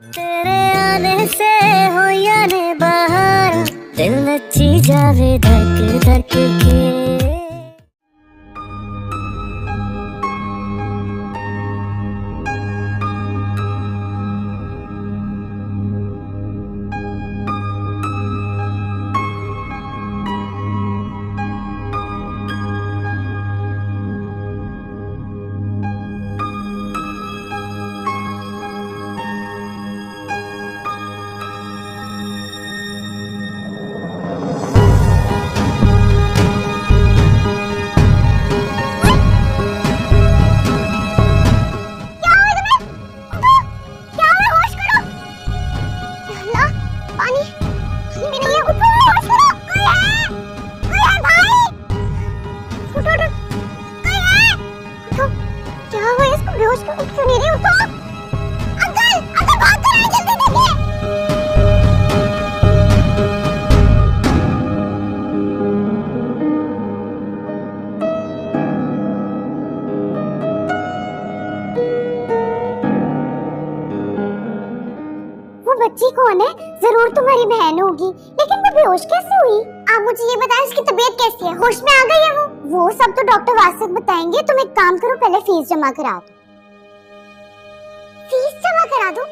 तेरे आने से हो या ने बाहर दिल नची जावे धक धक के। बच्ची कौन है? जरूर तुम्हारी बहन होगी, लेकिन वो बेहोश कैसे हुई? आप मुझे ये बताएं, उसकी तबीयत कैसी है? होश में आ गई है वो सब तो डॉक्टर वासिक बताएंगे। तुम एक काम करो, पहले फीस जमा करा दो। फीस जमा करा दो?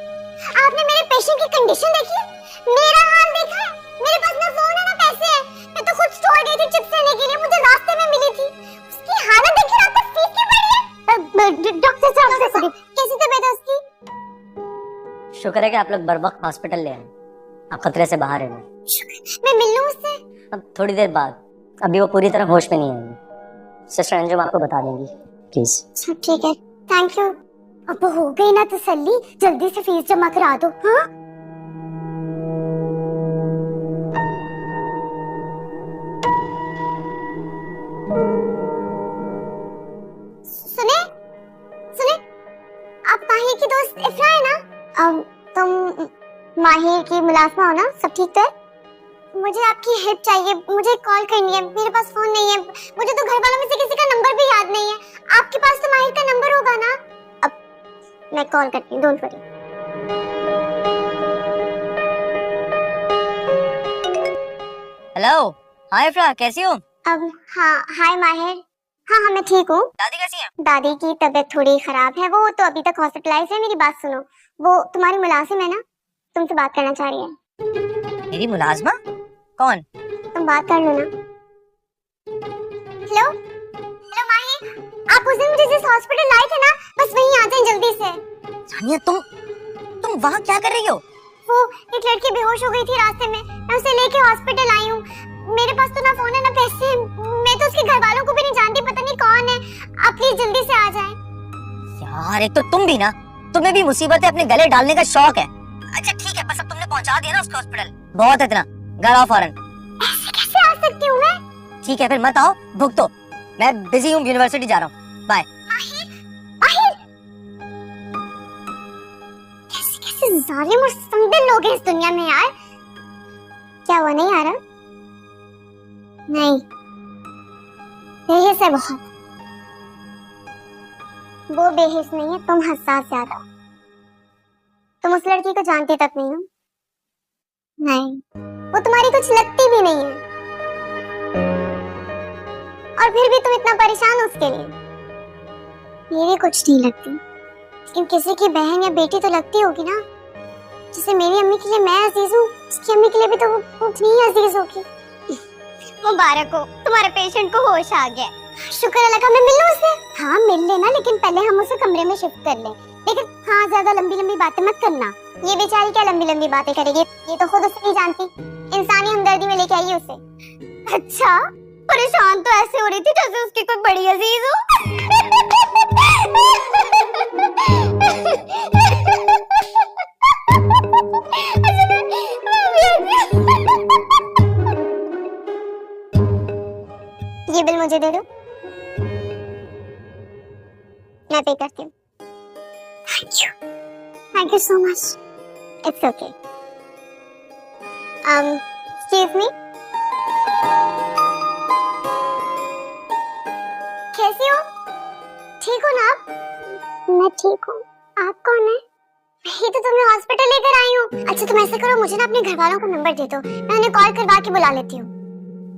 आपने मेरे पेशेंट की कंडीशन देखी है? मेरा हाल देखा है? मेरे पास ना फोन है ना पैसे हैं। मैं तो खुद स्टोर गई थी चिप्स लेने के लिए, मुझे रास्ते में मिली थी। उसकी हालत देखी, रात तक फीस क्यों भरी है? डॉक्टर साहब कैसी तबीयत है उसकी? शुक्र है कि आप लोग बर वक्त हॉस्पिटल ले आए। आप खतरे से बाहर हैं। मैं मिल लूं उससे? अब थोड़ी देर बाद, अभी वो पूरी तरह होश में नहीं आएंगी। सिस्टर अंजुम आपको बता देंगी, प्लीज। ठीक है, थैंक यू। अब हो गई ना तसल्ली, जल्दी से फीस जमा करा दो। हाँ सुने सुने, आप माहिर की दोस्त इफ्रा है ना? तुम माहिर की मुलाजमा हो ना? सब ठीक तो है? मुझे आपकी हेल्प चाहिए, मुझे कॉल करनी है। मेरे पास फोन नहीं है, मुझे तो घर वालों में से किसी का नंबर भी याद नहीं है। आपके पास तो माहिर का नंबर होगा ना? अब मैं कॉल करती हूँ, डोंट वरी। हेलो, हाय इफ्रा, कैसी हो? अब हाँ, हाय माहिर। हाँ मैं ठीक हूँ। दादी कैसी है? दादी की तबीयत थोड़ी खराब है, वो तो अभी तक हॉस्पिटलाइज है। मेरी बात सुनो, वो तुम्हारी मुलाजिम है ना, तुमसे बात करना चाह रही है। मेरी मुलाजमा? कौन? तुम बात कर लो ना। हेलो हेलो माही, आप उस दिन मुझे जिस हॉस्पिटल लाए थे ना, बस वहीं आ जाएं जल्दी से। सानिया, तुम वहाँ क्या कर रही हो? वो एक लड़की बेहोश हो गई थी रास्ते में, मैं उसे लेके हॉस्पिटल आई हूँ। मेरे पास तो ना फोन है ना पैसे, मैं तो उसके घर वालों को भी नहीं जानती, पता नहीं कौन है। आप प्लीज जल्दी से आ जाएं। यार, एक तो तुम भी ना, तुम्हें भी मुसीबतें अपने गले डालने का शौक है। अच्छा ठीक है, बस अब तुमने पहुंचा दिया ना उसको हॉस्पिटल, बहुत इतना। घर आओ फौरन। ऐसे कैसे आ सकती हूँ मैं? ठीक है फिर मत आओ, भुगतो। मैं बिजी हूँ, यूनिवर्सिटी जा रहा हूँ। बाय। कैसे जालिम और संदिल लोग हैं इस दुनिया में यार। क्या वो नहीं आ रहा? नहीं, बेहिस है बहुत। वो बेहिस नहीं है, तुम हसास ज्यादा। तुम उस लड़की को जानती तक नहीं हो। नहीं, वो तुम्हारी कुछ लगती भी नहीं है, और फिर भी तुम इतना परेशान हो उसके लिए। मेरी कुछ नहीं लगती, लेकिन किसी की बहन या बेटी तो लगती होगी ना। जैसे मेरी अम्मी के लिए मैं अजीज हूँ, उसकी अम्मी के लिए भी तो वो उतनी ही अजीज होगी। मुबारक हो, तुम्हारे पेशेंट को होश आ गया। शुक्र अल्लाह का। मैं मिल लूं उससे? हाँ मिल लेना, लेकिन पहले हम उसे कमरे में शिफ्ट कर लें। लेकिन हाँ, ज्यादा लंबी लंबी बातें मत करना। ये बेचारी क्या लंबी लंबी बातें करेगी, ये तो खुद उसे नहीं जानती। इंसानी हमदर्दी में लेके आई उसे। अच्छा, परेशान तो ऐसे हो रही थी जैसे उसकी कोई बड़ी अजीज हो। ये बिल मुझे दे दो, मैं पे करती हूँ। Thank you so much. It's okay. Excuse me, कैसी हो? ठीक हो ना आप? मैं ठीक हूँ। आप कौन है? यही तो तुम्हें हॉस्पिटल लेकर आई हूँ। अच्छा तुम ऐसा करो, मुझे ना अपने घर वालों का नंबर दे दो, मैं उन्हें कॉल करवा के बुला लेती हूँ।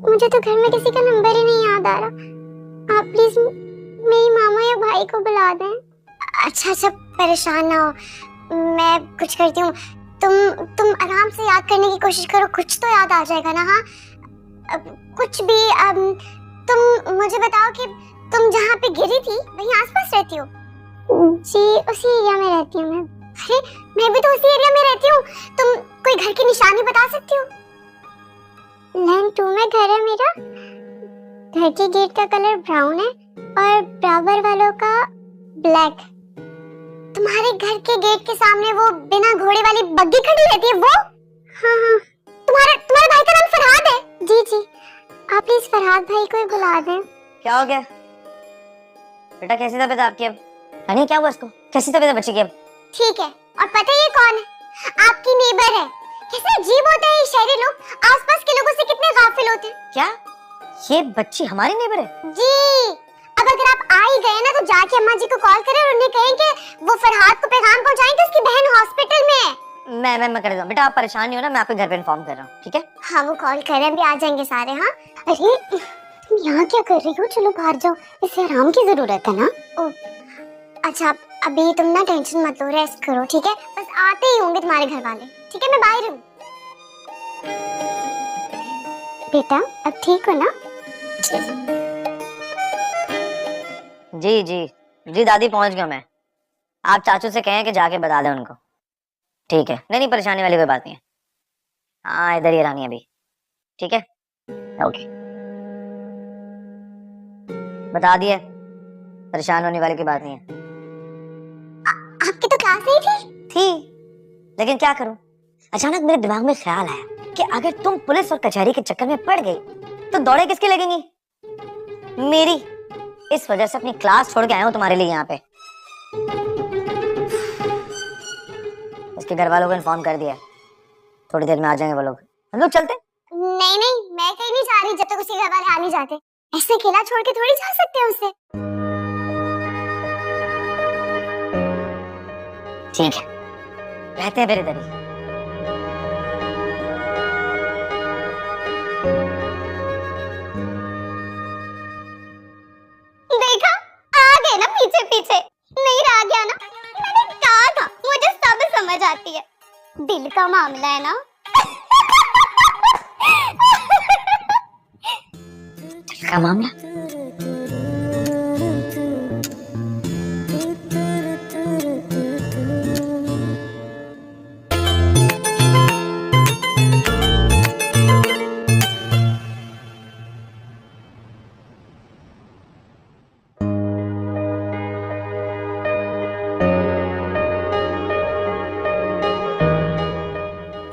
मुझे तो घर में किसी का नंबर ही नहीं याद आ रहा। आप प्लीज मेरी मामा या भाई को बुला दें। अच्छा परेशान ना हो, मैं कुछ करती हूँ। तुम आराम से याद करने की कोशिश करो, कुछ तो याद आ जाएगा ना। हाँ कुछ भी। तुम मुझे बताओ कि तुम जहाँ पे गिरी थी वहीं आसपास रहती हो? जी उसी एरिया में रहती हूँ मैं। अरे मैं भी तो उसी एरिया में रहती हूँ। तुम कोई घर की निशानी बता सकती हो? लैंड 2 में घर है मेरा। घर के गेट का कलर ब्राउन है और बराबर वालों का ब्लैक। तुम्हारे घर के गेट के सामने वो बिना घोड़े वाली बग्गी खड़ी रहती है वो? हाँ। तुम्हारे भाई का नाम फरहाद है? जी। आप प्लीज फरहाद भाई को ही बुला दें। क्या हो गया बेटा, कैसी तबीयत आपकी अब? नहीं क्या हुआ इसको, कैसी तबीयत है बच्चे की अब? ठीक है। और पता है ये कौन है? आपकी नेबर है। कैसे अजीब होता है ये शहरी लोग, आसपास के लोगों से कितने गाफिल होते हैं। क्या ये बच्ची हमारी नेबर है? जी। अब अगर आप आ ही गए ना तो जाके अम्मा जी को कॉल करें और उन्हें कहें कि वो फरहाद को पैगाम पहुंचाएं कि उसकी बहन हॉस्पिटल में है। मैं कर देता हूं बेटा, आप परेशान नहीं हो ना, मैं आपके घर पे इन्फॉर्म कर रहा हूँ, ठीक है? हाँ वो कॉल करें, अभी आ जाएंगे सारे। हाँ अरे तुम यहाँ क्या कर रही हो? चलो बाहर जाओ, इसे आराम की जरूरत है ना। ओ अच्छा अभी तुम ना टेंशन मत लो, रेस्ट करो ठीक है? बस आते ही होंगे तुम्हारे घर वाले, ठीक है? मैं बाहर हूँ। बेटा अब ठीक हो ना? जी दादी पहुंच गया मैं। आप चाचू से कहें कि जाके बता दें उनको, ठीक है? नहीं परेशानी वाली कोई बात नहीं है। हाँ इधर ही रानी अभी, ठीक है? ओके बता दिए, परेशान होने वाली कोई बात नहीं है। आपकी तो क्लास नहीं थी लेकिन क्या करूं, अचानक मेरे दिमाग में ख्याल आया कि अगर तुम पुलिस और कचहरी के चक्कर में पड़ गई तो दौड़े किसकी लगेंगी? मेरी। इस वजह से अपनी क्लास छोड़ के आया हूं तुम्हारे लिए यहाँ पे। इसके घर वालों को इन्फॉर्म कर दिया, थोड़ी देर में आ जाएंगे वो लोग। हम लोग चलते? नहीं मैं कहीं नहीं जा रही जब तक उसके घर वाले आ नहीं जाते। ऐसे अकेला छोड़ के थोड़ी जा सकते हैं उसे। ठीक है रहते हैं फिर इधर ही। देखा आ गए ना पीछे पीछे, नहीं रह गया ना। मैंने कहा था मुझे सब समझ आती है, दिल का मामला है ना। दिल का मामला?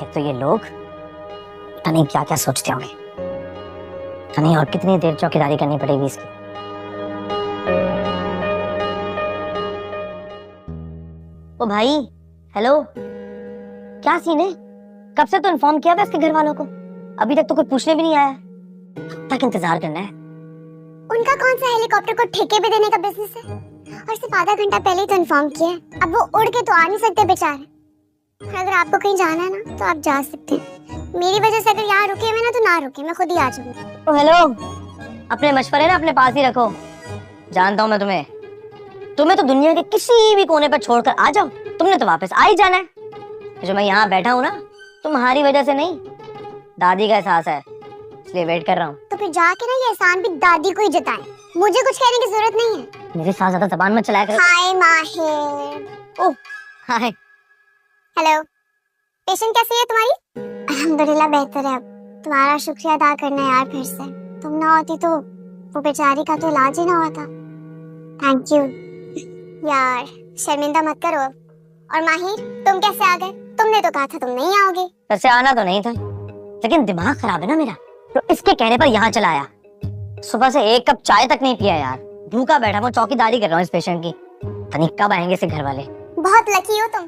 तो ये लोग पता नहीं क्या क्या सोचते होंगे, पता नहीं और कितनी देर चौकीदारी करनी पड़ेगी इसकी। ओ भाई हेलो, क्या सीन है? कब से तो इन्फॉर्म किया था इसके घर वालों को, अभी तक तो कोई पूछने भी नहीं आया। कब तक इंतजार करना है? उनका कौन सा हेलीकॉप्टर को ठेके पे देने का बिजनेस है, और सिर्फ आधा घंटा पहले ही तो इन्फॉर्म किया है। अब वो उड़ के तो आ नहीं सकते बेचारे। अगर आपको कहीं जाना है ना तो आप जा सकते हैं, मेरी वजह से अगर यहाँ रुके हुए ना तो ना रुके, मैं खुद ही आ जाऊंगी। ओ हेलो, अपने मशवरे ना अपने पास ही रखो। जानता हूँ मैं तुम्हें तो दुनिया के किसी भी कोने पर छोड़कर आ जाओ, तुमने तो वापस आ ही जाना है। जो मैं यहाँ बैठा हूँ ना तुम्हारी वजह से नहीं, दादी का एहसास है इसलिए वेट कर रहा हूँ। तो फिर जाके ना ये एहसान भी दादी को ही जताएं, मुझे कुछ कहने की जरूरत नहीं है। मेरे साथ ज्यादा जबान मत चलाया करो। हाय माहिर। ओह हाय। हेलो, पेशेंट कैसी है तुम्हारी? अल्हम्दुलिल्लाह बेहतर है। अब तुम्हारा शुक्रिया अदा करना है यार, फिर से तुम ना होती तो वो बेचारी का तो इलाज ही ना होता। थैंक यू यार, शर्मिंदा मत करो। और माहिर तुम कैसे आ गए? तुमने तो कहा था तुम नहीं आओगे। वैसे आना तो नहीं था, लेकिन दिमाग खराब है ना मेरा, तो इसके कहने पर यहाँ चला आया। सुबह से एक कप चाय तक नहीं पिया यार, भूखा बैठा हूँ, चौकीदारी कर रहा हूँ इस पेशेंट की। पता नहीं कब आएंगे इसे घर वाले। बहुत लकी हो तुम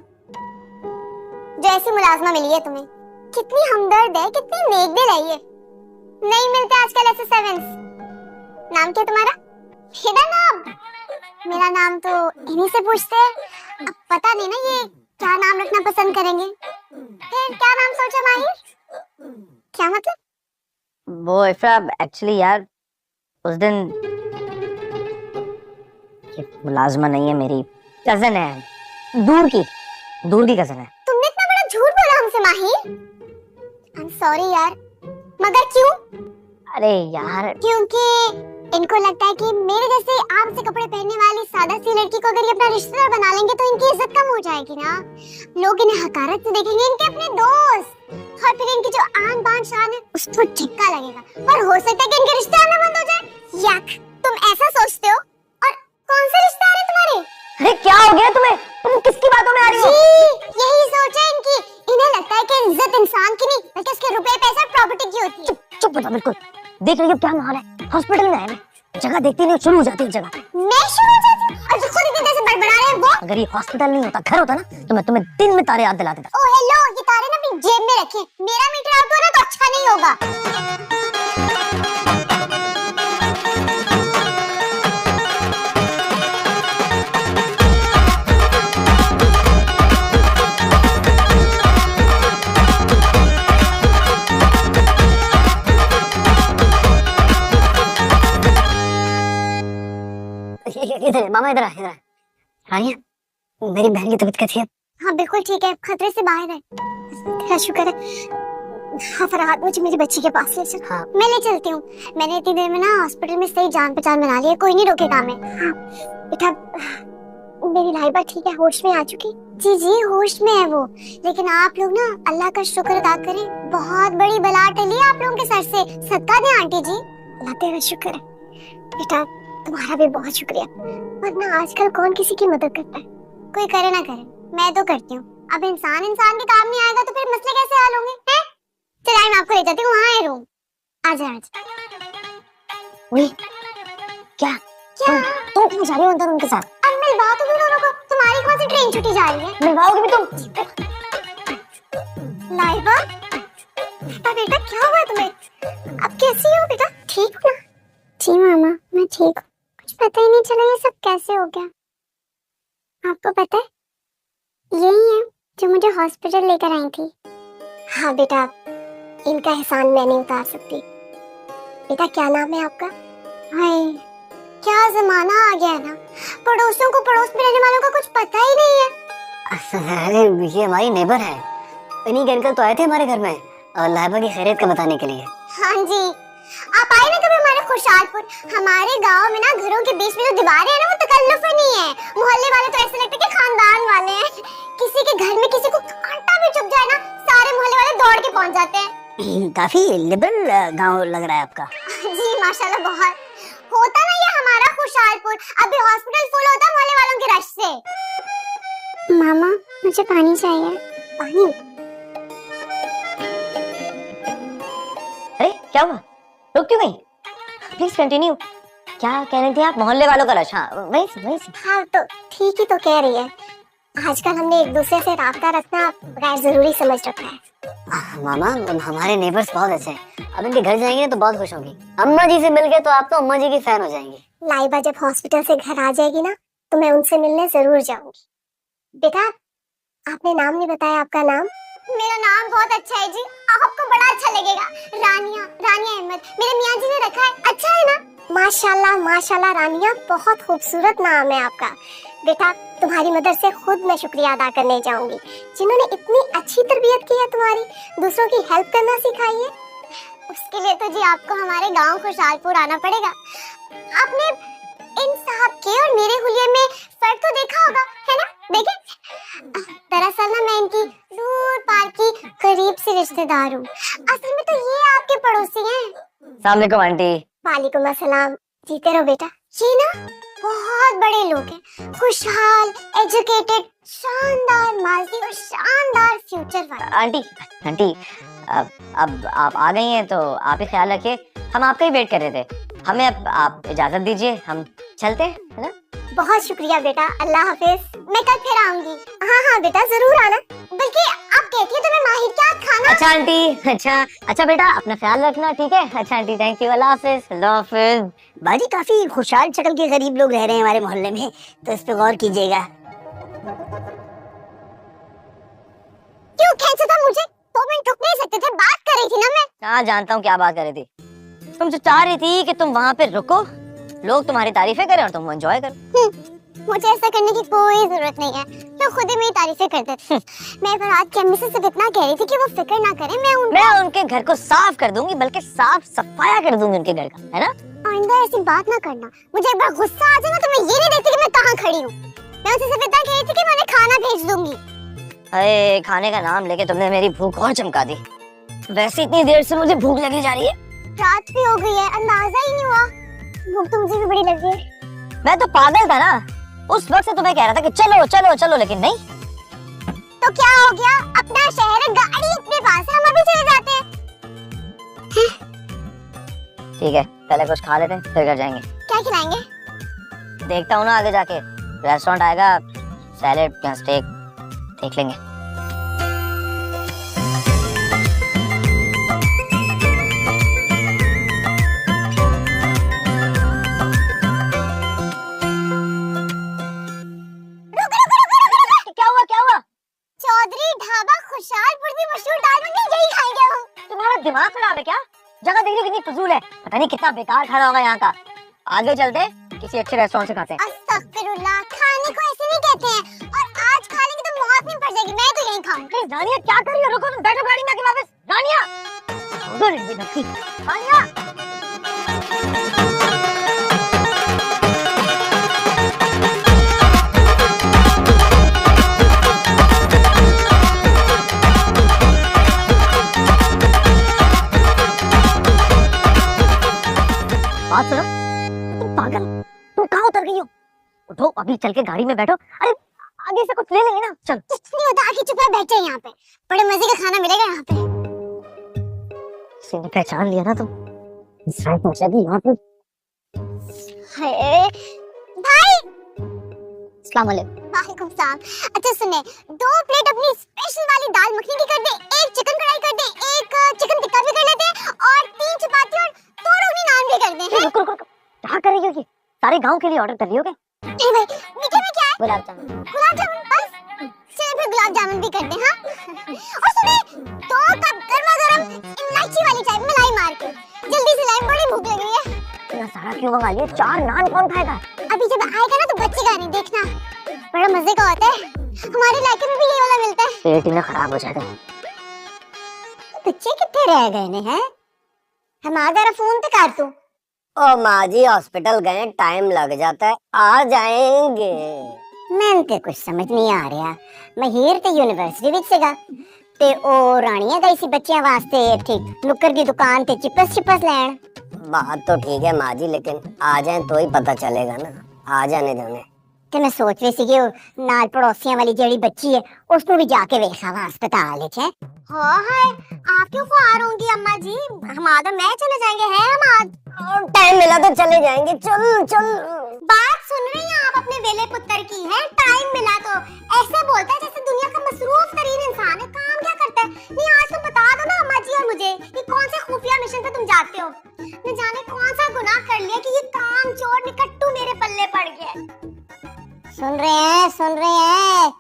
जो ऐसी मुलाजमा मिली है तुम्हें। कितनी हमदर्द है, कितनी नेक दिल है ये। नहीं मिलते आजकल ऐसे सेवेंस। नाम क्या तुम्हारा? मेरा नाम तो इन्हीं से पूछते हैं। अब पता नहीं ना ये क्या नाम रखना पसंद करेंगे? फिर क्या नाम सोचा माहिर? क्या मतलब? वो इफ्रा, एक्चुअली यार उस दिन ये मुलाजमा नहीं है, मेरी कजन है, दूर की कजन है। तुमने इतना बड़ा झूठ बोला हमसे माहिर। आई एम सॉरी यार, मगर क्यों? अरे यार क्योंकि इनको लगता है कि मेरे जैसे आम से कपड़े पहनने वाली सादा सी लड़की को अगर ये अपना रिश्तेदार बना लेंगे तो इनकी इज्जत कम हो जाएगी ना। लोग इन्हें हकारत से देखेंगे, इनके अपने दोस्त, और फिर इनकी जो आन बान शान है उसको झटका लगेगा और हो सकता है कि इनके रिश्ते आना बंद हो जाए। याक, तुम ऐसा सोचते हो? और कौन से रिश्ते आ रहे तुम्हारे? अरे क्या हो गया तुम्हें? तुम किसकी बातों में आ रही हो? जी, यही सोच है इनकी। इन्हें लगता है कि इज्जत इंसान की नहीं बल्कि उसके रुपए पैसा प्रॉपर्टी की होती है। चुप हो जाओ बिल्कुल। देख रही हो क्या माहौल है? हॉस्पिटल में है, जगह देखती नहीं शुरू हो जाती है जगह। मैं शुरू हो जाती हूँ और जो खुद इतने से बड़बड़ा रहे हैं वो। अगर ये हॉस्पिटल नहीं होता, घर होता ना, तो मैं तुम्हें दिन में तारे याद दिला देता। ओ हेलो, ये तारे ना अपनी जेब में रखिए। मेरा मीटर आउट हो ना तो अच्छा नहीं होगा। इधर मामा, इधर आ। रानिया, मेरी बहन की तबीयत कैसी है? हाँ बिल्कुल ठीक है, खतरे से बाहर है। तेरा शुक्र है। हाँ फरहाद, मुझे मेरी बच्ची के पास ले चल। हाँ। मैं ले चलती हूँ। मैंने इतनी देर में ना हॉस्पिटल में सही जान पहचान बना ली है, कोई नहीं रोकेगा हमें। हाँ बेटा, मेरी लाइबा ठीक है, होश में आ चुकी। जी जी, होश में है वो। लेकिन आप लोग ना अल्लाह का शुक्र अदा करें, बहुत बड़ी बला टली आप लोगों के सर से। सदका दें आंटी जी, अल्लाह तेरा शुक्र है। बेटा तुम्हारा भी बहुत शुक्रिया, वरना आजकल कौन किसी की मदद करता है? कोई करे ना करे, मैं तो करती हूँ। अब इंसान के काम नहीं आएगा तो फिर मसले कैसे हल होंगे? हैं? चलिए मैं आपको ले जाती हूँ, वहाँ है रूम। आजा आजा। क्या तुम क्यों जा रही हो अंदर उनके साथ? अब मिलवा तो दो दोनों को। तुम्हारी कौन सी ट्रेन छुट्टी जा रही है? मिलवाओगे भी तुम? लाइबा, बेटा क्या हुआ तुम्हें? अब कैसी हो बेटा? ठीक हो ना? जी मामा, मैं ठीक हूँ। कुछ पता ही नहीं चला ये सब कैसे हो गया। आपको पता है यही है जो मुझे हॉस्पिटल लेकर आई थी। हाँ बेटा, इनका एहसान मैं नहीं उतार सकती। बेटा क्या नाम है आपका? हाय, क्या जमाना आ गया है ना, पड़ोसियों को पड़ोस में रहने वालों का कुछ पता ही नहीं है। अरे ये हमारी नेबर है, इन्हीं के अंकल तो आए थे हमारे घर में लाइबा की खैरियत का बताने के लिए। हाँ जी, आप आए ना कभी हमारे खुशहालपुर। हमारे गांव में ना घरों के बीच में जो दीवारें हैं ना वो तकल्लुफ नहीं है। मोहल्ले वाले तो ऐसे लगते हैं कि खानदान वाले हैं। किसी के घर में किसी को कांटा भी चुभ जाए ना, सारे मोहल्ले वाले दौड़ के पहुंच जाते हैं। काफी लिबरल गांव लग रहा है आपका। जी माशाल्लाह, बहुत होता ना ये हमारा खुशहालपुर। अभी हॉस्पिटल फुल होता मोहल्ले वालों के रश से। मामा मुझे पानी चाहिए। पानी? अरे क्या हुआ, रुक क्यों गई? Please continue. क्या कह रही थी आप? मोहल्ले वालों का रश? हाँ वही से। हाँ तो ठीक ही तो कह रही है। आजकल हमने एक दूसरे से राब्ता रखना गैर जरूरी समझ रखा है। मामा हमारे नेबर्स बहुत अच्छे हैं, अब इनके घर जाएंगे तो बहुत खुश होंगी। अम्मा जी से मिल गए तो आप तो अम्मा जी की फैन हो जाएंगी। लाइबा जब हॉस्पिटल से घर आ जाएगी ना तो मैं उनसे मिलने जरूर जाऊंगी। बेटा आपने नाम नहीं बताया, आपका नाम? मेरा नाम बहुत अच्छा है जी, आपको बड़ा अच्छा लगेगा। रानिया, रानिया अहमद मेरे मियाँ जी ने रखा है। अच्छा है ना? माशाल्लाह माशाल्लाह रानिया, बहुत खूबसूरत नाम है आपका। बेटा तुम्हारी मदर से खुद मैं शुक्रिया अदा करने जाऊंगी, जिन्होंने इतनी अच्छी तरबियत की है तुम्हारी, दूसरों की हेल्प करना सिखाई है। उसके लिए तो जी आपको हमारे गांव खुशहालपुर आना पड़ेगा। आपने इन साहब के और मेरे हुलिये में फर्क तो देखा होगा, है ना? देखे? दरअसल ना मैं इनकी दूर पार की करीब से रिश्तेदार हूँ। असल में तो ये आपके पड़ोसी हैं। अस्सलाम वालेकुम आंटी। वालेकुम अस्सलाम। जीते रहो बेटा। ये ना बहुत बड़े लोग हैं, खुशहाल, एजुकेटेड, शानदार माजी और शानदार फ्यूचर वाले। आंटी अब आप आ गई हैं तो आप ही ख्याल रखिए, हम आपका ही वेट कर रहे थे। हमें अब आप इजाजत दीजिए, हम चलते हैं, है ना? बहुत शुक्रिया बेटा, अल्लाह हाफिज। मैं कल फिर आऊंगी। हाँ बेटा जरूर आना, बल्कि आप कहती है तो मैं माहिर के हाथ खाना। अच्छा आंटी, अच्छा बेटा अपना ख्याल रखना, ठीक है? अच्छा आंटी, थैंक यू, अल्लाह हाफिज। अल्लाह हाफिज। बाजी काफी खुशहाल शक्ल के गरीब लोग रह रहे हैं हमारे मोहल्ले में, तो इस पे गौर कीजिएगा। क्यों खींचा था मुझे? 2 मिनट रुक नहीं सकते थे? बात कर रही थी ना मैं। हाँ जानता हूँ क्या बात कर रही थी। तुम जो चाह रही थी कि तुम वहाँ पे रुको, लोग तुम्हारी तारीफें करें और तुम एंजॉय करो। मुझे ऐसा करने की कोई जरूरत नहीं है, तो खुद ही मेरी तारीफें करते थे। मैं फरहाद की अम्मी से सिर्फ इतना कह रही थी कि वो फिक्र ना करें, मैं उनके घर को साफ कर दूंगी, बल्कि साफ सफाया कर दूंगी उनके घर का, है ना? आइंदा ऐसी बात ना करना। मुझे एक बार गुस्सा आ जाए ना तो मैं ये नहीं देखती कि मैं कहाँ खड़ी हूँ। मैं उसे सिर्फ इतना कह रही थी कि मैं उन्हें खाना भेज दूंगी। अरे खाने का नाम लेके तुमने मेरी भूख और चमका दी। वैसे इतनी देर से मुझे भूख लगी जा रही है। रात भी हो गई है, अंदाजा ही नहीं हुआ। भूख तो मुझे भी बड़ी लग रही है। मैं तो पागल था ना, उस वक्त से तुम्हें कह रहा था कि चलो चलो चलो, लेकिन नहीं। तो क्या हो गया? अपना शहर है, गाड़ी अपने पास है, हम अभी चले जाते हैं। ठीक है, पहले कुछ खा लेते हैं फिर घर जाएंगे। क्या खिलाएंगे? देखता हूँ ना आगे जाके, रेस्टोरेंट आएगा, सैलेड या स्टेक देख लेंगे। चौधरी ढाबा खुशहालपुर की मशहूर दाल मखनी, यही खाएंगे हम। तुम्हारा दिमाग खराब है क्या? जगह देख लो कितनी फजूल है, पता नहीं कितना बेकार खाना होगा यहाँ का। आगे चलते किसी अच्छे रेस्टोरेंट से खाते हैं। अस्तगफिरुल्लाह, खाने को ऐसे नहीं कहते हैं। और आज खा लेंगे तो मौत नहीं पड़ जाएगी। मैं तो यहीं खाऊंगी। रानिया क्या कर रही हो? रुको, तुम बैठो गाड़ी में आके वापस। रानिया रानिया बात सुनो, तुम पागल, तुम कहाँ उतर गई हो? उठो, अभी चल के गाड़ी में बैठो। अरे आगे से कुछ ले लेंगे ना, चल। कुछ नहीं होता, आके चुप रह, बैठे यहाँ पे। बड़े मजे का खाना मिलेगा यहाँ पे। सिंह पहचान लिया ना तुम? शायद पहुंचेगी यहाँ पे। भाई अस्सलाम वालेकुम। वालेकुम सलाम। अच्छा सुने, 2 प्लेट अपनी स्पेशल वाली दाल मखनी की कर दे, 1 चिकन कढ़ाई कर दे, 1 चिकन टिक्का भी कर लेते हैं, और 3 चपाती और 2 रोटी नान भी कर दे। रुको रुको, क्या कर रही हो? ये सारे गांव के लिए ऑर्डर कर लियोगे? नहीं भाई, मीठे में क्या है? गुलाब जामुन। गुलाब जामुन बस? चलिए फिर गुलाब जामुन भी कर दे। हाँ, और सुने, 2 कप गर्मा गर्म इलायची वाली चाय मलाई मार के। जल्दी से लाइन, बड़ी भूख लगी है। इतना सारा क्यों मंगा लिया? 4 नान कौन खाएगा? अभी जब आएगा ना तो बच्चेगा नहीं, देखना बड़ा मजे का होता है। हमारे इलाके में भी ये वाला मिलता है। पेट ही ना खराब हो जाएगा। बच्चे कितने रह गए हैं? हम आ जरा फोन पे कर तू। ओ माँ जी हॉस्पिटल गए, टाइम लग जाता है, आ जाएंगे। मैं ते कुछ समझ नहीं आ रहा। मैं हीर ते यूनिवर्सिटी विच सीगा ते ओ रानियां गई सी बच्चियां वास्ते ठीक नुक्कर की दुकान ते चिपस लैन। बात तो ठीक है माँ जी, लेकिन आ जाए तो ही पता चलेगा ना, आ जाने देने। ते मैं सोच रही सी कि नाल पड़ोसियां वाली जेड़ी बच्ची है उसको भी जाके वेखा वा अस्पताल विच है। हां हाय, आप क्यों खुआर होंगी अम्मा जी? हमारा मैं चले जाएंगे हैं हम। टाइम मिला तो चले जाएंगे, चल चल। बात सुन रही हैं आप अपने वेले पुत्र की? है टाइम मिला तो ऐसे बोलता है जैसे दुनिया का मसरूफ तरीन इंसान है। काम क्या करता है? नहीं आज तो बता दो ना अम्मा जी और मुझे कि कौन से खुफिया मिशन पे तुम जाते हो। न जाने कौन सा गुनाह कर लिया कि ये काम चोर निकट्टू मेरे पल्ले पड़ गया। सुन रहे हैं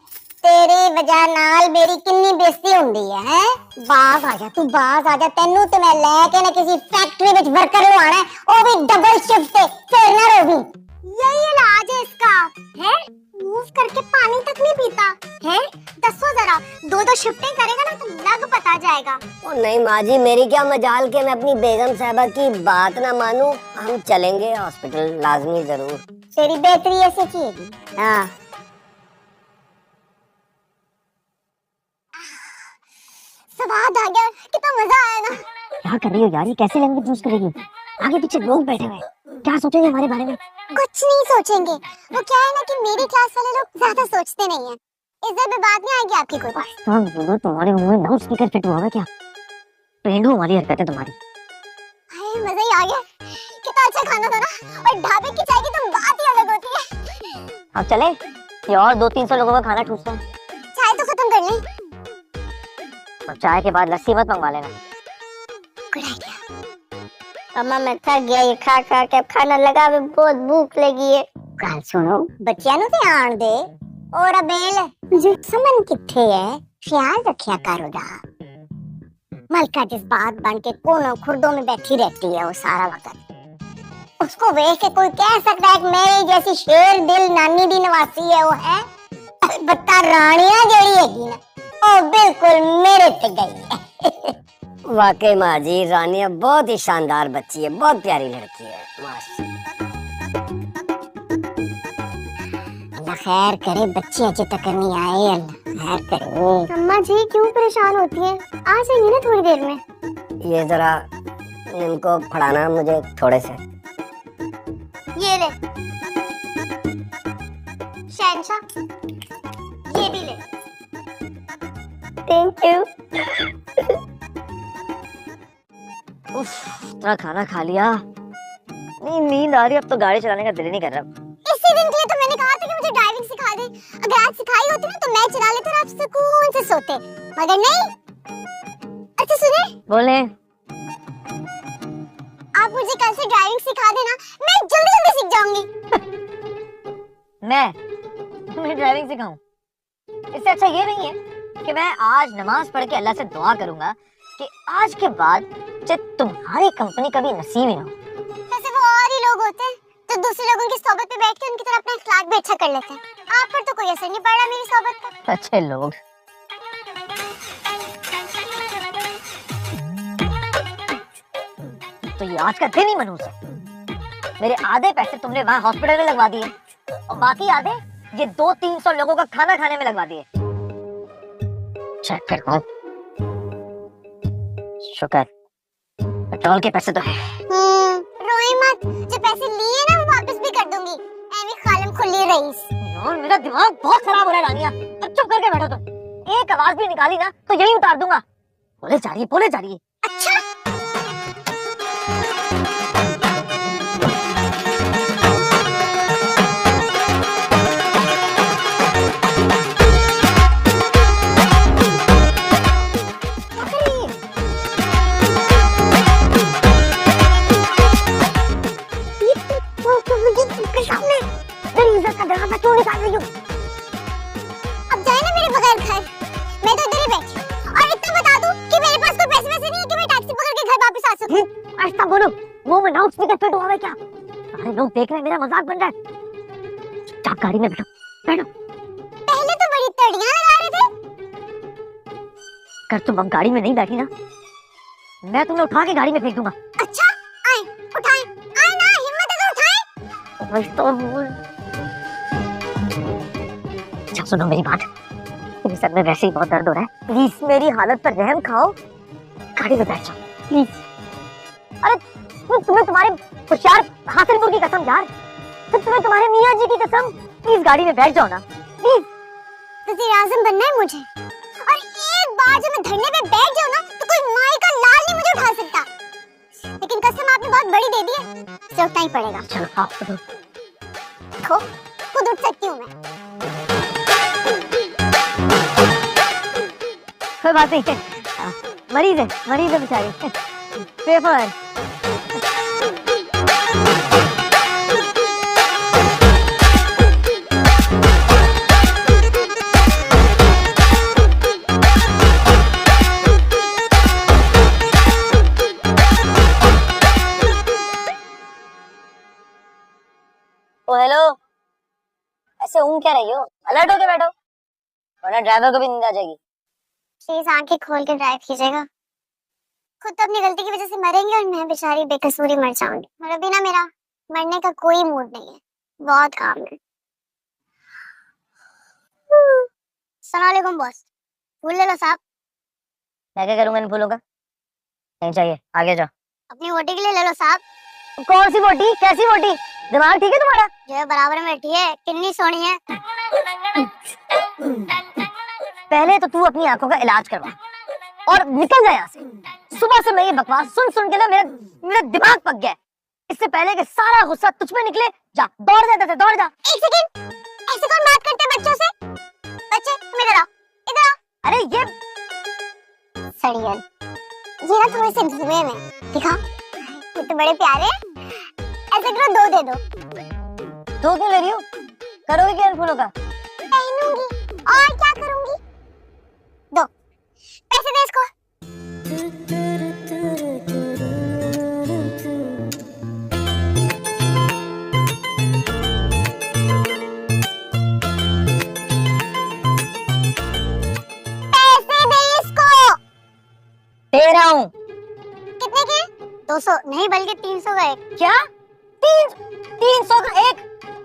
तेरी वजह नाल मेरी कितनी बेइज्जती हुंदी है। बाज आ जा तू, बाज आ जा। तेनू ते मैं लेके ना किसी फैक्ट्री विच वर्कर लवाना है, ओ भी डबल शिफ्ट पे, फिर ना रोवी। यही इलाज है इसका, है? मूव करके पानी तक नहीं पीता है। दसो जरा, 2 शिफ्टें करेगा ना तो लग पता जाएगा। ओ नहीं माँ जी, मेरी क्या मजाल के मैं अपनी बेगम साहबा की बात ना मानूं। हम चलेंगे हॉस्पिटल, लाजमी जरूर। तेरी बेहतरी ऐसे की। हाँ स्वाद आ गया, कितना मजा आया ना। क्या कर रही हो यार? ये कैसे लैंग्वेज यूज कर रही हो? आगे पीछे लोग बैठे हुए हैं, क्या सोचेंगे हमारे बारे में? कुछ नहीं सोचेंगे। वो क्या है ना कि मेरी क्लास वाले लोग ज्यादा सोचते नहीं हैं। इज्जत में बात नहीं आएगी आपकी कोई। तुम्हारे मुंह में लाउड स्पीकर फिट हुआ है क्या? पेंडू वाली हरकत है तुम्हारी। हाय मजा ही आ गया, कितना अच्छा खाना था ना। और ढाबे की चाय की तो बात ही अलग होती है। अब चले, ये और 200-300 लोगों का खाना ठूसता है। चाय तो खत्म कर ली। और चाय के बाद लस्सी मत मंगवा लेना। Good idea. अम्मा मैं थक गया ये खा खा के, खाना लगा में बहुत भूख लगी है। गल सुनो, बच्चियां नु ते आण दे। और अबेल जी समन किथे है? ख्याल रखिया करो दा। मलका जज्बात बन के कोनों खुर्दों में बैठी रहती है वो सारा वक्त। उसको देख के कोई कह सकता है कि मेरी जैसी शेर दिल नानी दी नवासी है वो है? अलबत्ता रानिया जड़ी हैगी ना ओ बिल्कुल मेरे ते गई है। वाकई माँ जी, रानिया बहुत ही शानदार बच्ची है, बहुत प्यारी लड़की है। माशाल्लाह। अल्लाह खैर करे, बच्ची अजय तक नहीं आए, अल्लाह खैर करे। अम्मा जी क्यों परेशान होती है? आ जाइए ना थोड़ी देर में। ये जरा इनको पढ़ाना मुझे थोड़े से। ये ले शहनशाह, ये भी ले। Thank you. उफ, इतना खाना खा लिया, नींद आ रही है, अब तो गाड़ी चलाने का दिल ही नहीं कर रहा। इसी दिन के लिए तो मैंने कहा था कि मुझे ड्राइविंग सिखा दे। अगर आज सिखाई होती ना तो मैं चला लेता और आप सुकून से सोते, मगर नहीं। अच्छा सुने, बोले आप मुझे कल से ड्राइविंग सिखा देना, मैं जल्दी जल्दी सीख जाऊंगी। मैं ड्राइविंग सिखाऊं? इससे अच्छा ये नहीं है कि मैं आज नमाज पढ़ के अल्लाह से दुआ करूंगा कि आज के बाद तुम्हारी कंपनी कभी नसीब ही ना हो। वैसे वो और ही लोग होते हैं जो दूसरे लोगों की सोबत पे बैठ के उनकी तरह अपना अखलाक भी अच्छा कर लेते हैं। आप पर तो कोई असर नहीं पड़ रहा मेरी सोबत का। अच्छे लोग। तो ये आज का दिन ही मनहूस है। मेरे आधे पैसे तुमने वहां हॉस्पिटल में लगवा दिए और बाकी आधे ये 200-300 लोगों का खाना खाने में लगवा दिए। चेक कर, शुक्र पेट्रोल के पैसे तो है। रोए मत, जो पैसे लिए ना वो वापस भी कर दूंगी। ऐवी खालम खुली रईस। यार मेरा दिमाग बहुत खराब हो रहा है रानिया, अब चुप करके बैठो तुम। एक आवाज भी निकाली ना तो यही उतार दूंगा। बोले जा रही है, बोले जा रही है। अच्छा क्यों निकाल रही हूँ? अब जाए ना मेरे बगैर घर, मैं तो इधर ही बैठी। और इतना बता दूं कि मेरे पास कोई पैसे वैसे नहीं है कि मैं टैक्सी पकड़ के घर वापस आ सकूं। ऐसा बोलो, मुंह में लाउड स्पीकर फिट हुआ है क्या? सारे लोग देख रहे हैं, मेरा मजाक बन रहा है। चुपचाप गाड़ी में बैठो, बैठो। पहले तो बड़ी तड़ियां लगा रहे थे। कर तुम अब गाड़ी में नहीं बैठी ना, मैं तुम्हें उठा के गाड़ी में फेंक दूंगा। अच्छा आए, उठाएं, आए ना, हिम्मत है तो उठाएं। बस तो बोल। अच्छा सुनो मेरी बात, मेरे सर में वैसे ही बहुत दर्द हो रहा है, प्लीज मेरी हालत पर रहम खाओ, गाड़ी में बैठ जाओ प्लीज। अरे तुम्हें तुम्हारे होशियार हासिलपुर की कसम यार, तुम्हें तुम्हारे मियाँ जी की कसम, प्लीज गाड़ी में बैठ जाओ ना प्लीज। वज़ीर आज़म बनना है मुझे, और एक बार जब मैं धरने पे बैठ जाऊं ना तो कोई माई का लाल नहीं मुझे उठा सकता। लेकिन कसम आपने बहुत बड़ी दे दी है, इसे उठना ही पड़ेगा। चलो आओ, देखो खुद उठ सकती हूँ मैं। कोई बात नहीं, मरीज है बेचारी, पेपर। ओ हेलो, ऐसे ऊँग क्या रही हो? अलर्ट होके बैठो वरना ड्राइवर को भी नींद आ जाएगी। प्लीज आंखें खोल के ड्राइव कीजिएगा। खुद तो अपनी गलती की वजह से मरेंगे और मैं बेचारी बेकसूरी मर जाऊंगी। और अभी ना मेरा मरने का कोई मूड नहीं है, बहुत काम है। अस्सलाम वालेकुम बॉस। फूल ले लो साहब। मैं क्या करूंगा इन फूलों का? नहीं चाहिए, आगे जाओ। अपनी वोटी के लिए ले लो साहब। कौन सी वोटी? कैसी वोटी? दिमाग ठीक है तुम्हारा? जो है बराबर में बैठी है, कितनी सोनी है। पहले तो तू अपनी आंखों का इलाज करवा और निकल जा यहाँ से। सुबह से मैं ये बकवास सुन सुन के ना मेरा दिमाग पक गया। इससे पहले कि सारा गुस्सा तुझ पे निकले, जा दौड़ जा, दौड़ जा। एक सेकंड, ऐसे कौन बात करते हैं बच्चों से? बच्चे तुम इधर आओ, इधर आओ। अरे ये सड़ियल, ये ना थोड़े से धुएं में दिखा, ये तो बड़े प्यारे हैं। ऐसे करो, दो दे दो। दो क्यों ले रही हो? करोगे क्या इन फूलों का? पहनूंगी और क्या करूंगी। दो 200 नहीं बल्कि 300 का एक। क्या? 300 का एक?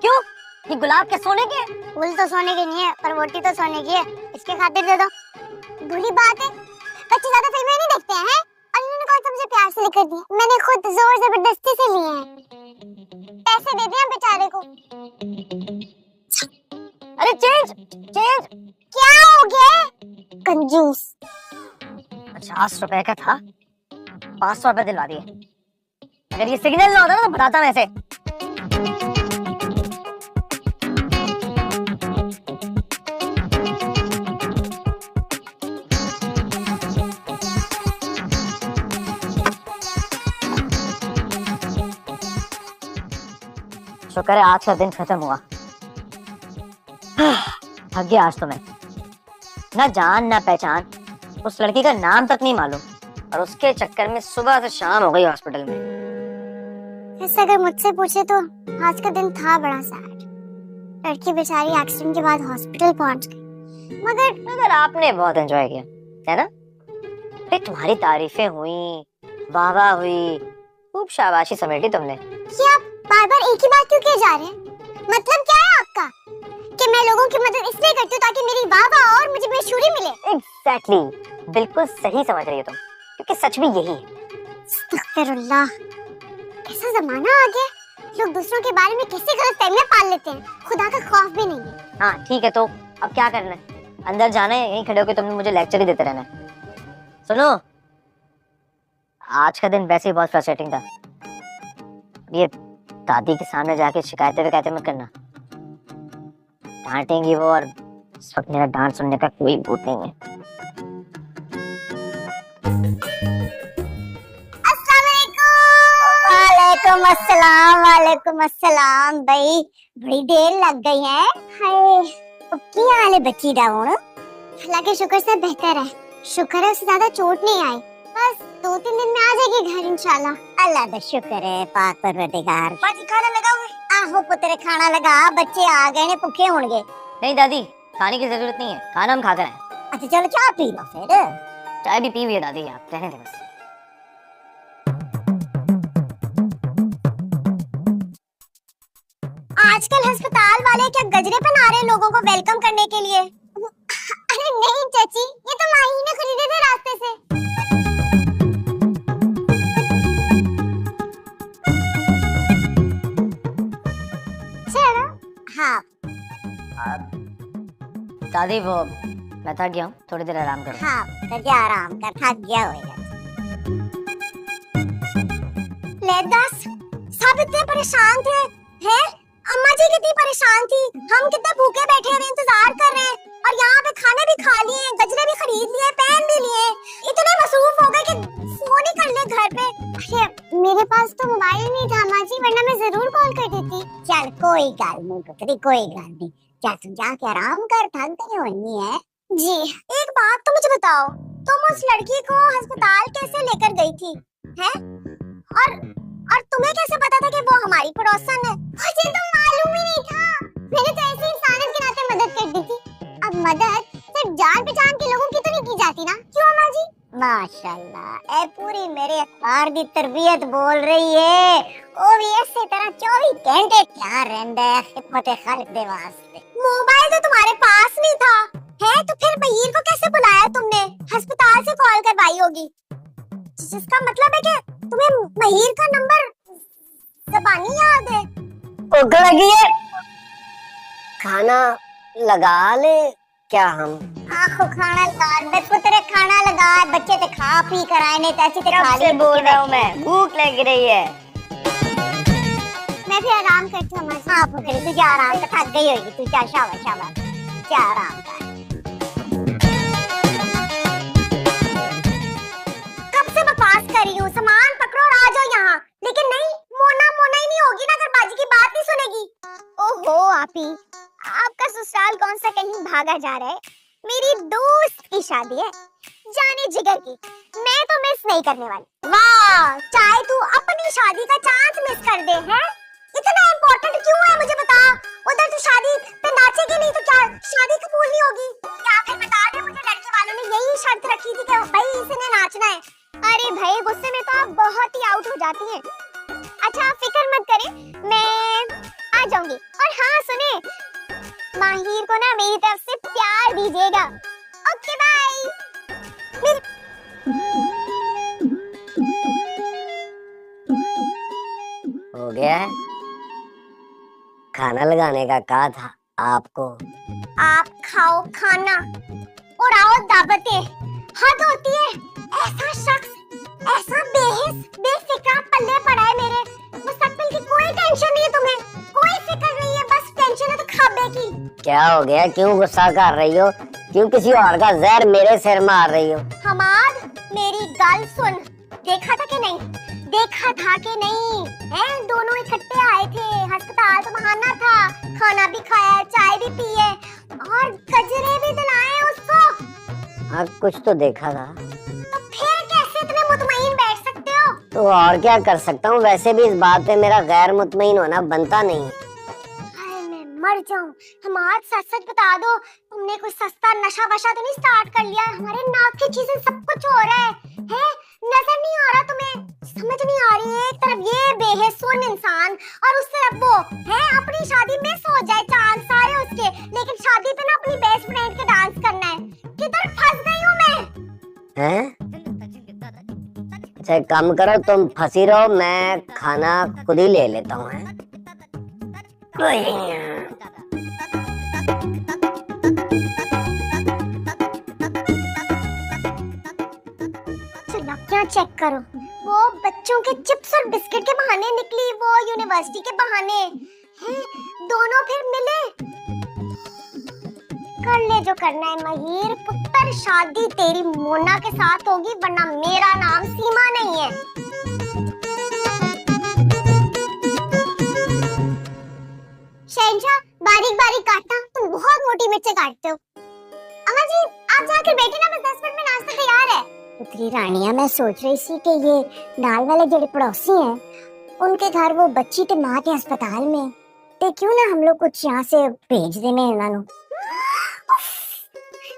क्यों? ये गुलाब के सोने के? फूल तो सोने के नहीं है पर बोटी तो सोने की है, इसके खातिर दे दो। बुरी बात है, बच्चे ज्यादा फिल्में नहीं देखते हैं और इन्होंने कौन सा मुझे प्यार से लेकर दिया, मैंने खुद जोर जबरदस्ती से लिए हैं। पैसे दे दिए बेचारे को। अरे चेंज चेंज। क्या हो गया कंजूस? 50 रुपए का था, 500 रुपए दिलवा दिए। अगर ये सिग्नल ना होता ना तो बताता मैं ऐसे। शुक्र है आज का दिन खत्म हुआ। थक गया आज तो मैं। ना जान ना पहचान, उस लड़की का नाम तक नहीं मालूम और उसके चक्कर में सुबह से शाम हो गई हॉस्पिटल में। वैसे अगर मुझसे पूछे तो आज का दिन था बड़ा सैड। लड़की बेचारी एक्सीडेंट के बाद हॉस्पिटल पहुंच गई। मगर आपने बहुत एंजॉय किया है ना? भाई तुम्हारी तारीफें हुई, वाह वाह हुई, खूब शाबाशी समेटी तुमने। क्या आप बार-बार एक ही बात क्यों किए जा रहे हैं? मतलब क्या है आपका कि मैं लोगों की मदद इसलिए करती हूँ ताकि मेरी वाह वाह और मुझे बेशुरी मिले? एग्जैक्टली, बिल्कुल सही समझ रही हो तुम, क्योंकि सच भी यही है। अस्तगफिरुल्लाह, कैसा जमाना आ गया, लोग दूसरों के बारे में कैसे गलतफहमियां पाल लेते हैं, खुदा का खौफ भी नहीं है। हाँ ठीक है, तो अब क्या करना है? अंदर जाना है, यहीं खड़े होकर तुमने मुझे लेक्चर ही देते रहना है। सुनो, आज का दिन वैसे ही बहुत फ्रस्ट्रेटिंग था। ये दादी के सामने जाके शिकायतें विकायतें मत करना, डांटेंगी वो, और इस वक्त मेरा डांट सुनने का कोई मूड नहीं है। वालेकुम अस्सलाम भाई, बड़ी देर लग गई है। हाय, की हाल है बच्ची डाउन? अल्लाह के शुक्र से बेहतर है, शुक्र है उससे ज्यादा चोट नहीं आई, बस 2-3 दिन में आ जाएगी घर इंशाल्लाह। अल्लाह का शुक्र है पाक परवरदिगार। बाजी खाना लगा हुए? आहो पुत्र खाना लगा, बच्चे आ गए ने, भूखे होंगे। नहीं दादी, खाने की जरूरत नहीं है, खाना हम खाकर आए। अच्छा चलो चाय पी लो फिर। चाय भी पी हुई है दादी, आप रहने दें बस। आजकल अस्पताल वाले क्या गजरे पहना रहे हैं लोगों को वेलकम करने के लिए? अरे नहीं चाची, ये तो माही ने खरीदे थे रास्ते से। चलो हाँ। दादी वो मैं थक गया हूँ, थोड़ी देर आराम करो। हाँ कर आराम कर, थक गया होगा। ले दस, सब इतने परेशान थे हैं? अम्मा जी कितनी परेशान थी, हम कितने भूखे बैठे हुए इंतजार कर रहे हैं, और यहाँ पे खाने भी खा लिए, गजरे भी खरीद लिए, पेन भी लिए, इतने मसरूफ हो गए कि फोन ही कर ले घर पे। अरे मेरे पास तो मोबाइल नहीं था अम्मा जी, वरना मैं जरूर कॉल कर देती। चल कोई गल नहीं पुत्री, कोई गल नहीं, जा तू जाके आराम कर, थक गई होनी है। जी एक बात तो मुझे बताओ, तुम उस लड़की को अस्पताल कैसे लेकर गई थी हैं? और तुम्हें कैसे पता था कि वो हमारी पड़ोसन है? मुझे तो मालूम ही नहीं था, मैंने तो ऐसे इंसानियत के नाते मदद कर दी थी। अब मदद सिर्फ जान पहचान के लोगों की तो नहीं की जाती ना, क्यों अम्मा जी? माशाल्लाह, ए पूरी मेरे अखबार दी तरबियत बोल रही है। ओ भी ऐसे तरह 24 घंटे क्या रहंदा है खिदमत खालिक दे वास्ते। मोबाइल तो तुम्हारे पास नहीं था है, तो फिर बहीर को कैसे बुलाया तुमने? अस्पताल से कॉल करवाई होगी, जिसका मतलब है कि तुम्हें बहीर का नंबर ज़बानी याद है। भूख लगी है, खाना लगा ले क्या हम? आखो खाना लगा, पुत्र खाना लगा, बच्चे ते खा पी कर आए ने, तैसी ते खा से बोल रहा हूँ मैं, भूख लग रही है। मैं भी आराम करती हूँ। हाँ पुत्र तू जा आराम कर, थक गई होगी तू, जा शाबाश शाबाश, जा आराम कर। कब से बकवास कर रही हूँ, सामान पकड़ो और आ जाओ यहाँ, लेकिन नहीं, मोना मोना ही नहीं होगी ना अगर बाजी की बात नहीं सुनेगी। ओहो आपी, आपका ससुराल कौन सा कहीं भागा जा रहा है? मेरी दोस्त की शादी है, जाने जिगर की, मैं तो मिस नहीं करने वाली। वाह, चाहे तू अपनी शादी का चांस मिस कर दे हैं? इतना इम्पोर्टेंट क्यों है मुझे बता? उधर तू शादी पे नाचेगी नहीं तो क्या शादी कबूल नहीं होगी? या फिर बता दे, मुझे लड़के वालों ने यही शर्त रखी थी कि भाई इसने नाचना है। अरे भाई गुस्से में तो आप बहुत ही आउट हो और हाँ सुने, माहिर को ना मेरी तरफ से प्यार दीजिएगा। Okay bye. हो गया है? खाना लगाने का कहा था आपको। आप खाओ खाना और आओ दावतें। हद होती है, ऐसा शख्स, ऐसा बेहिस बेफिक्र पल्ले पड़ा है मेरे। मुस्तकबिल की कोई टेंशन नहीं है तुम्हें, कोई फिक्र नहीं है, बस टेंशन है तो खाबे की। क्या हो गया, क्यों गुस्सा कर रही हो, क्यों किसी और का जहर मेरे सिर मार रही हो? हमाद मेरी गल सुन, देखा था कि नहीं, देखा था कि नहीं हैं? दोनों इकट्ठे आए थे, अस्पताल तो बहाना था, खाना भी खाया, चाय भी पी है और गजरे भी दिलाए उसको। हाँ कुछ तो देखा था। तो फिर कैसे इतने मुतमईन बैठ सकते हो? तो और क्या कर सकता हूँ, वैसे भी इस बात पे मेरा गैर मुतमईन होना बनता नहीं है। हाय मैं मर जाऊं। हमारे सच सच बता दो, तुमने कोई सस्ता नशा वशा तो नहीं स्टार्ट कर लिया? हमारे नाक की चीजें सब कुछ हो रहा है? नजर नहीं आ रहा तुम्हें, समझ नहीं आ रही है? एक तरफ ये बेहिस्सुन इंसान और उस तरफ वो है, अपनी शादी मिस हो जाए, चांद सारे उसके, लेकिन शादी पे ना अपनी बेस्ट फ्रेंड के डांस करना है। किधर फंस गई हूँ मैं? हैं? अच्छा एक काम करो, तुम फंसी रहो, मैं खाना खुद ही ले लेता हूँ। क्या चेक करो, वो बच्चों के चिप्स और बिस्किट के बहाने निकली, वो यूनिवर्सिटी के बहाने हैं, दोनों फिर मिले। कर ले जो करना है महिर पुत्र, शादी तेरी मोना के साथ होगी, वरना मेरा नाम सीमा नहीं है। शहंशाह बारीक बारीक काटना, तुम बहुत मोटी मिर्च काटते हो। अम्मा जी आप जाकर बैठे ना, बस 10 मिनट में नाश्ता तैयार है। पुत्री रानिया मैं सोच रही थी कि ये नाल वाले जेड़े पड़ोसी हैं उनके घर वो बच्ची ते मां के अस्पताल में, ते क्यों ना हम लोग कुछ यहाँ से भेज देने उन्होंने।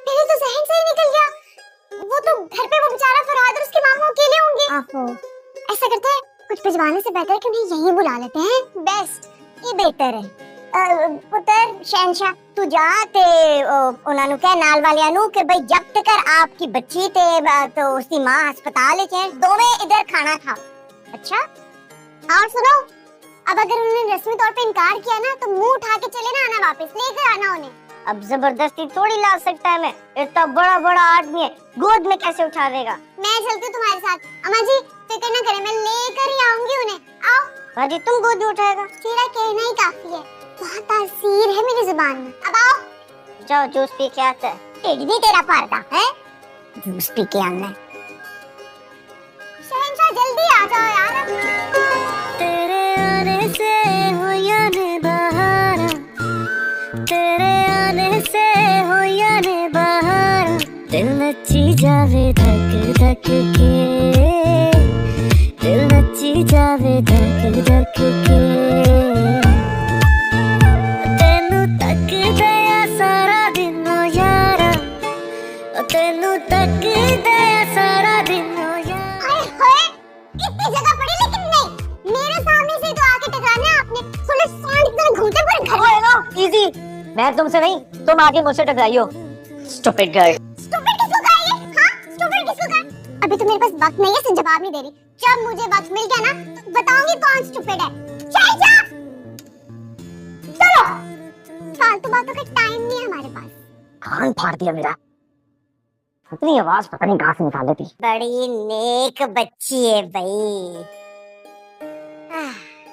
मेरे तो जहन से ही निकल गया, वो तो घर पे वो बेचारा फरहाद और उसके मामू अकेले होंगे। आफो ऐसा करते हैं, कुछ भिजवाने से बेहतर है कि उन्हें यहीं बुला लेते हैं, बेस्ट ये बेहतर है। पुत्र शहंशाह तू जा ते उन्होंने कह नाल वालियां नु कि भाई जब तक आपकी बच्ची ते तो उसकी मां अस्पताल च है, दोवें इधर खाना खाओ। अच्छा और सुनो, अब अगर उन्होंने रस्मी तौर पे इनकार किया ना तो मुंह उठा के चले ना आना, वापस लेकर आना उन्हें। अब जबरदस्ती थोड़ी ला सकता है, मैं इतना बड़ा बड़ा आदमी है, गोद में कैसे उठा देगा? मैं चलती हूँ तुम्हारे साथ। अम्मा जी फिक्र न करें, मैं लेकर ही आऊंगी उन्हें। आओ। हाजी तुम गोद में उठाएगा? तेरा कहना ही काफी है, बहुत तासीर है मेरी जुबान में। अब आओ। जाओ जूस पी के आता है। टेढ़ी भी तेरा पर्दा है, जूस पी के आना है। शहंशाह जल्दी आ जाओ यार। तेरे आने से हो या ने बहारा, तेरे आने से हो या ने बहारा, दिल नची जावे धक धक के, दिल नची जावे धक धक के। तेनू तक दया सारा दिन हो यारा, तेनू तक दया सारा दिन हो यारा। हाय हाय इतनी जगह पड़ी लेकिन नहीं, मेरे सामने से तो आके टकराना है आपने। पुलिस सांड की तरह घूमते पूरे घर में। इजी, मैं तुमसे नहीं, तुम आके मुझसे टकराई हो। Stupid girl. स्टूपिड किसको कहा ये? हाँ स्टूपिड किसको कहा? अभी तो मेरे पास वक्त नहीं है, इससे जवाब नहीं दे रही। जब मुझे वक्त मिल गया ना तो बताऊंगी कौन स्टूपिड है। शहंशाह चलो, फालतू बातों का टाइम नहीं है हमारे पास। कान फाड़ दिया मेरा, अपनी आवाज पता नहीं कहाँ से निकाल लेती। बड़ी नेक बच्ची है भाई।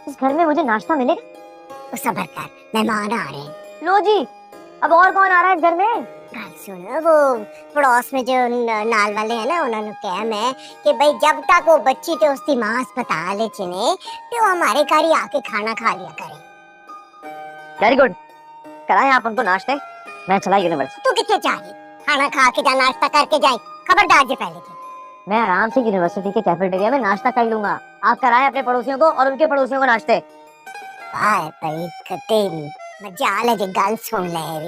इस घर में मुझे नाश्ता मिलेगा? तो सब्र कर, मेहमान आ रहे हैं। लो जी, अब और कौन आ रहा है इस घर में? गल सुनो, वो पड़ोस में जो नाल वाले हैं ना, उन्होंने कहा मैं कि भाई जब तक वो बच्ची ते उसकी मां अस्पताल है चने तो हमारे घर ही आके खाना खा लिया करे। वेरी गुड, कराएं आप उनको नाश्ते, मैं चला यूनिवर्सिटी। तू कितने चाहिए? खाना खा के जा, नाश्ता करके जाए, खबरदार जे पहले की। मैं आराम से यूनिवर्सिटी के कैफेटेरिया में नाश्ता कर लूंगा, आप कराएं अपने पड़ोसियों को और उनके पड़ोसियों को नाश्ते। हाय भाई कते मजाल है, जे गल सुन ले रे।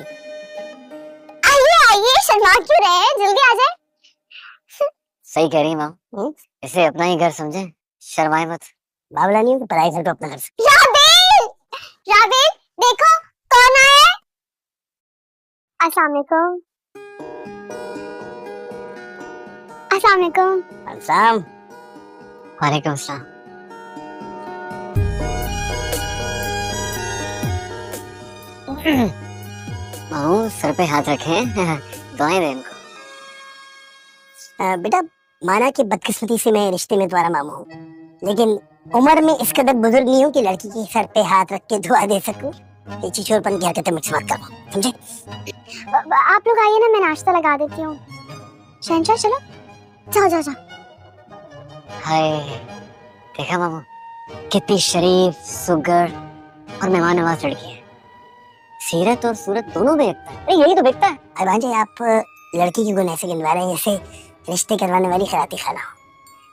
आइए आइए, शर्मा क्यों रहे हैं, जल्दी आ जाए। सही कह रही माँ, इसे अपना ही घर समझे, शर्माए मत। बावला नहीं हो तो पराई घर तो अपना घर। राबेल, राबेल देखो अस्सलाम वालेकुम। अस्सलाम वालेकुम। अस्सलाम वालेकुम सलाम। मामू सर पे हाथ रखे, दुआएं दे इनको। बेटा, माना कि बदकिस्मती से मैं रिश्ते में तुम्हारा मामू हूँ, लेकिन उम्र में इस कदर बुजुर्ग नहीं हूँ कि लड़की की सर पे हाथ रख के दुआ दे सकूं। ये चिचोरपन की हरकतें मुझसे मत करो, समझे? आप लोग आइए ना, मैं नाश्ता लगा देती हूँ। शहंशाह चलो, जाओ जाओ जाओ। हाय, देखा मामू कितनी शरीफ, सुगर और मेहमान नवाज लड़की है। सीरत और सूरत दोनों बेचता है। यही तो बेचता है। अरे भांजे, आप लड़की की गुण ऐसे गिनवा रहे हैं जैसे रिश्ते करवाने वाली खराती खाना हो।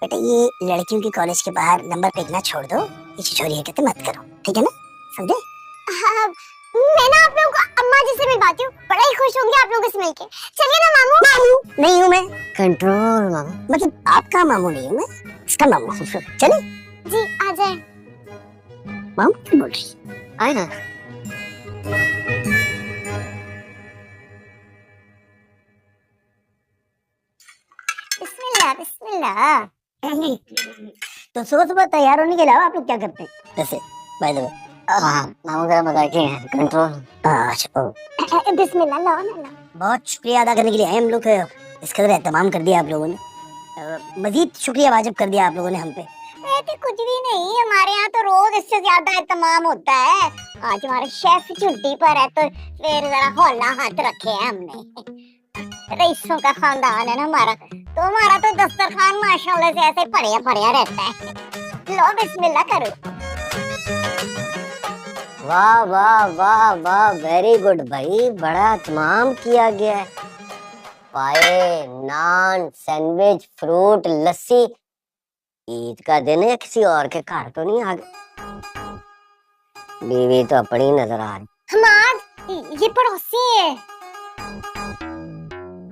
बेटा, ये लड़कियों की कॉलेज के बाहर नंबर भेजना छोड़ दो। ये छिछोरी हरकतें मत करो, ठीक है ना? समझे? मैं ना आप लोगों को अम्मा जी से मिलवाती हूँ, बड़ा ही खुश होंगे आप लोगों से मिलके। चलिए ना मामू। मामू नहीं हूँ मैं, कंट्रोल मामू। मतलब आपका मामू नहीं हूँ मैं, इसका मामू। चले जी, आ जाए। मामू क्या बोल रही? आए ना। बिस्मिल्लाह बिस्मिल्लाह। तो सुबह सुबह तैयार होने के अलावा आप लोग क्या करते हैं वैसे? बाय द वे, मामू जरा मजाक है, कंट्रोल। अच्छा, बिस्मिल्लाह, लो ना लो। बहुत शुक्रिया अदा करने के लिए आए हम लोग। इस कदर एहतमाम कर दिया आप लोगों ने, मजीद शुक्रिया वाजिब कर दिया आप लोगों ने हम पे। तो कुछ भी नहीं, हमारे यहाँ तो रोज इससे ज्यादा एहतमाम होता है। आज हमारे शेफ छुट्टी पर है तो फिर जरा हौला हाथ रखे हैं हमने। रईसों का खानदान है ना हमारा, तो हमारा तो दस्तरखान माशाल्लाह से ऐसे पड़िया पड़िया रहता है। लो बिस्मिल्लाह करो। वाह वाह वाह वाह, वेरी गुड भाई, बड़ा एहतमाम किया गया है। पाए, नान, सैंडविच, फ्रूट, लस्सी। ईद का दिन है, किसी और के घर तो नहीं आ गए। बीवी तो अपनी नजर आ रही। हमाद, ये पड़ोसी है।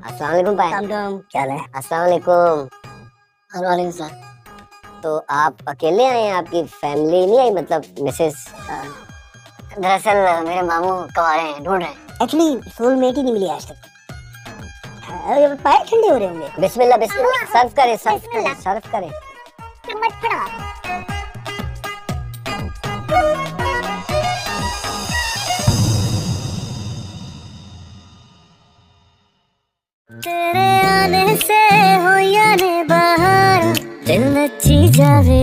अस्सलाम वालेकुम भाई। क्या हाल है? अस्सलाम वालेकुम। वालेकुम सलाम। तो आप अकेले आए हैं, आपकी फैमिली नहीं आई? मतलब मिसेस? दरअसल मेरे मामू कमा रहे हैं, ढूंढ रहे हैं। एक्चुअली सोलमेट ही नहीं मिली आज तक। पाए ठंडे हो रहे होंगे। बिस्मिल्लाह बिस्मिल्लाह, सर्व करें सर्व करें सर्व करें। चम्मच पड़ा। तेरे आने से हो या ने बाहर, दिल नची जावे।